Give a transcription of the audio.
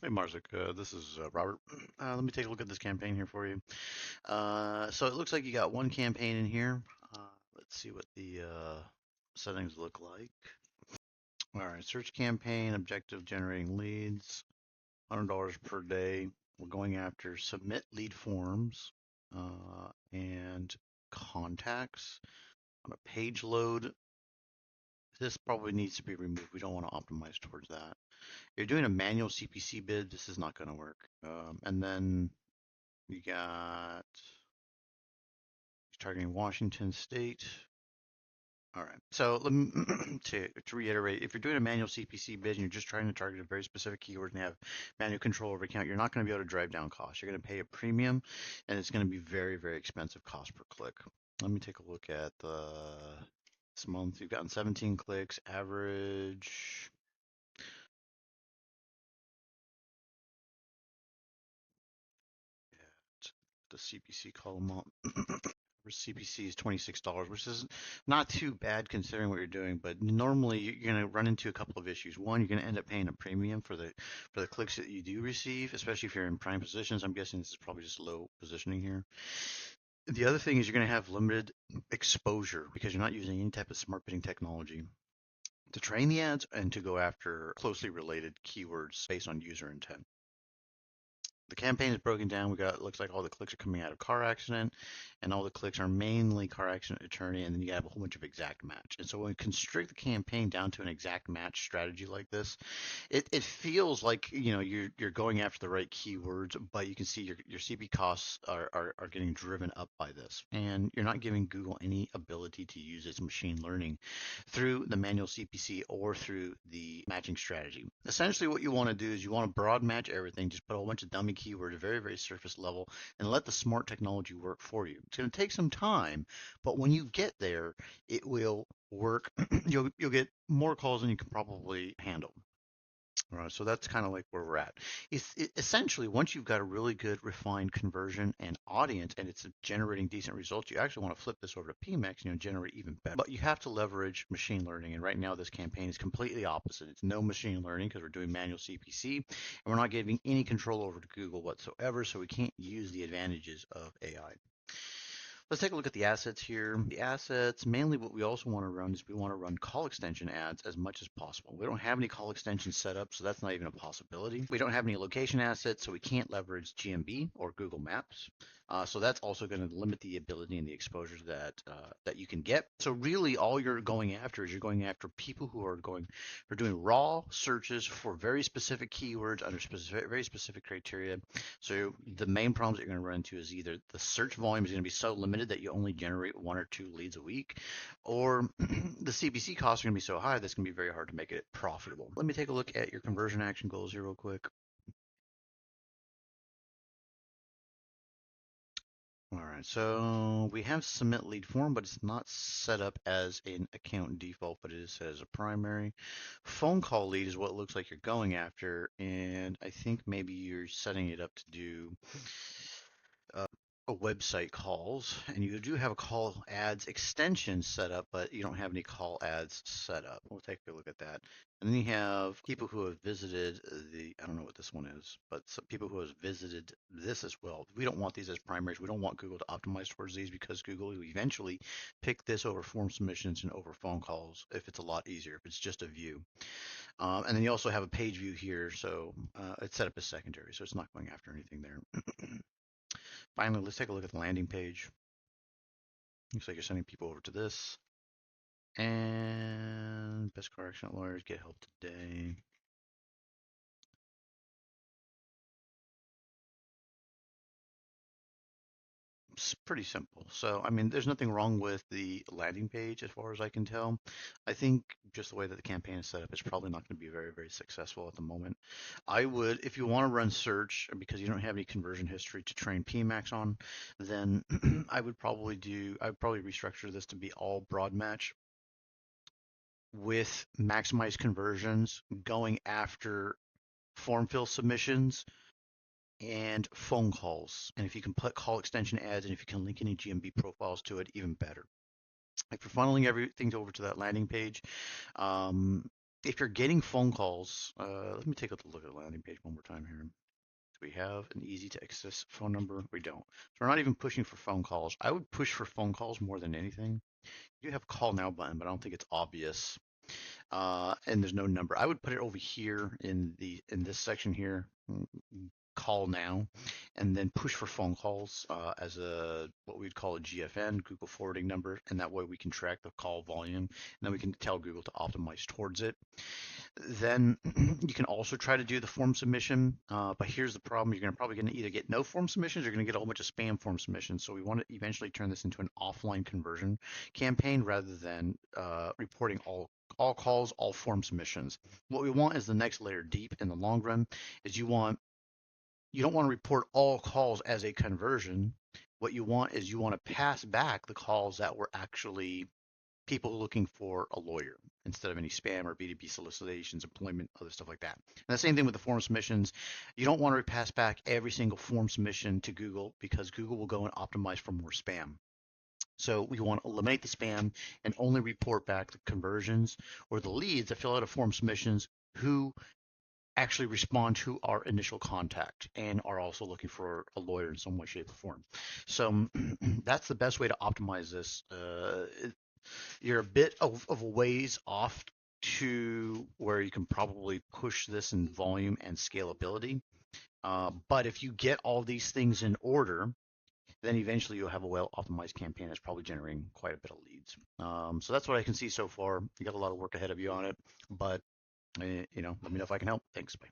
Hey Marzik, this is Robert. Let me take a look at this campaign here for you. So it looks like you got one campaign in here. Uh, let's see what the settings look like. All right, search campaign, objective generating leads, $100 per day. We're going after submit lead forms and contacts on a page load. This probably needs to be removed. We don't want to optimize towards that. You're doing a manual CPC bid. This is not going to work. And then you got targeting Washington State. All right. So let me to reiterate, if you're doing a manual CPC bid and you're just trying to target a very specific keyword and have manual control over account, you're not going to be able to drive down costs. You're going to pay a premium, and it's going to be very, very expensive cost per click. Let me take a look at this month. You've gotten 17 clicks, average. Yeah, the CPC column up. CPC is $26, which is not too bad considering what you're doing. But normally you're going to run into a couple of issues. One, you're going to end up paying a premium for the clicks that you do receive, especially if you're in prime positions. I'm guessing this is probably just low positioning here. The other thing is you're going to have limited exposure because you're not using any type of smart bidding technology to train the ads and to go after closely related keywords based on user intent. The campaign is broken down. We got, looks like all the clicks are coming out of car accident, and all the clicks are mainly car accident attorney, and then you have a whole bunch of exact match. And so when we constrict the campaign down to an exact match strategy like this, it feels like you're going after the right keywords, but you can see your CP costs are getting driven up by this, and you're not giving Google any ability to use its machine learning through the manual CPC or through the matching strategy. Essentially, what you want to do is you want to broad match everything, just put a whole bunch of dummy keywords, very, very surface level, and let the smart technology work for you. It's going to take some time, but when you get there, it will work. You'll get more calls than you can probably handle. So that's kind of like where we're at. Essentially, once you've got a really good refined conversion and audience and it's generating decent results, you actually want to flip this over to PMAX and generate even better. But you have to leverage machine learning. And right now, this campaign is completely opposite. It's no machine learning because we're doing manual CPC and we're not giving any control over to Google whatsoever. So we can't use the advantages of AI. Let's take a look at the assets here. The assets, mainly what we also want to run is we want to run call extension ads as much as possible. We don't have any call extensions set up, so that's not even a possibility. We don't have any location assets, so we can't leverage GMB or Google Maps. So that's also going to limit the ability and the exposures that you can get. So really, all you're going after is you're going after people who are doing raw searches for very specific keywords under very specific criteria. So the main problems that you're going to run into is either the search volume is going to be so limited that you only generate 1 or 2 leads a week, or the CPC costs are going to be so high that's going to be very hard to make it profitable. Let me take a look at your conversion action goals here real quick. All right, so we have submit lead form, but it's not set up as an account default, but it is set as a primary. Phone call lead is what it looks like you're going after, and I think maybe you're setting it up to do a website calls, and you do have a call ads extension set up, but you don't have any call ads set up. We'll take a look at that. And then you have people who have visited I don't know what this one is, but some people who have visited this as well. We don't want these as primaries. We don't want Google to optimize towards these because Google will eventually pick this over form submissions and over phone calls if it's a lot easier, if it's just a view. And then you also have a page view here, so it's set up as secondary, so it's not going after anything there. Finally, let's take a look at the landing page. Looks like you're sending people over to this. And best car accident lawyers get help today. It's pretty simple. So, I mean, there's nothing wrong with the landing page as far as I can tell. I think just the way that the campaign is set up, it's probably not going to be very, very successful at the moment. I would, if you want to run search because you don't have any conversion history to train PMAX on, then I would probably restructure this to be all broad match with maximized conversions going after form fill submissions and phone calls. And if you can put call extension ads and if you can link any GMB profiles to it, even better. If you're funneling everything over to that landing page, if you're getting phone calls, let me take a look at the landing page one more time here. Do we have an easy to access phone number? We don't. So we're not even pushing for phone calls. I would push for phone calls more than anything. You have a call now button, but I don't think it's obvious. And there's no number. I would put it over here in this section here, call now, and then push for phone calls as a what we'd call a GFN, Google forwarding number, and that way we can track the call volume, and then we can tell Google to optimize towards it. Then you can also try to do the form submission, but here's the problem: you're probably going to either get no form submissions, or you're going to get a whole bunch of spam form submissions. So we want to eventually turn this into an offline conversion campaign rather than reporting all calls, all form submissions. What we want is the next layer deep in the long run. Is you don't want to report all calls as a conversion. What you want is you want to pass back the calls that were actually people looking for a lawyer instead of any spam or B2B solicitations, employment, other stuff like that. And the same thing with the form submissions. You don't want to pass back every single form submission to Google because Google will go and optimize for more spam. So we want to eliminate the spam and only report back the conversions or the leads that fill out a form submissions who actually respond to our initial contact and are also looking for a lawyer in some way, shape, or form. So that's the best way to optimize this. You're a bit of a ways off to where you can probably push this in volume and scalability. But if you get all these things in order, then eventually you'll have a well-optimized campaign that's probably generating quite a bit of leads. So that's what I can see so far. You got a lot of work ahead of you on it, but let me know if I can help. Thanks. Bye.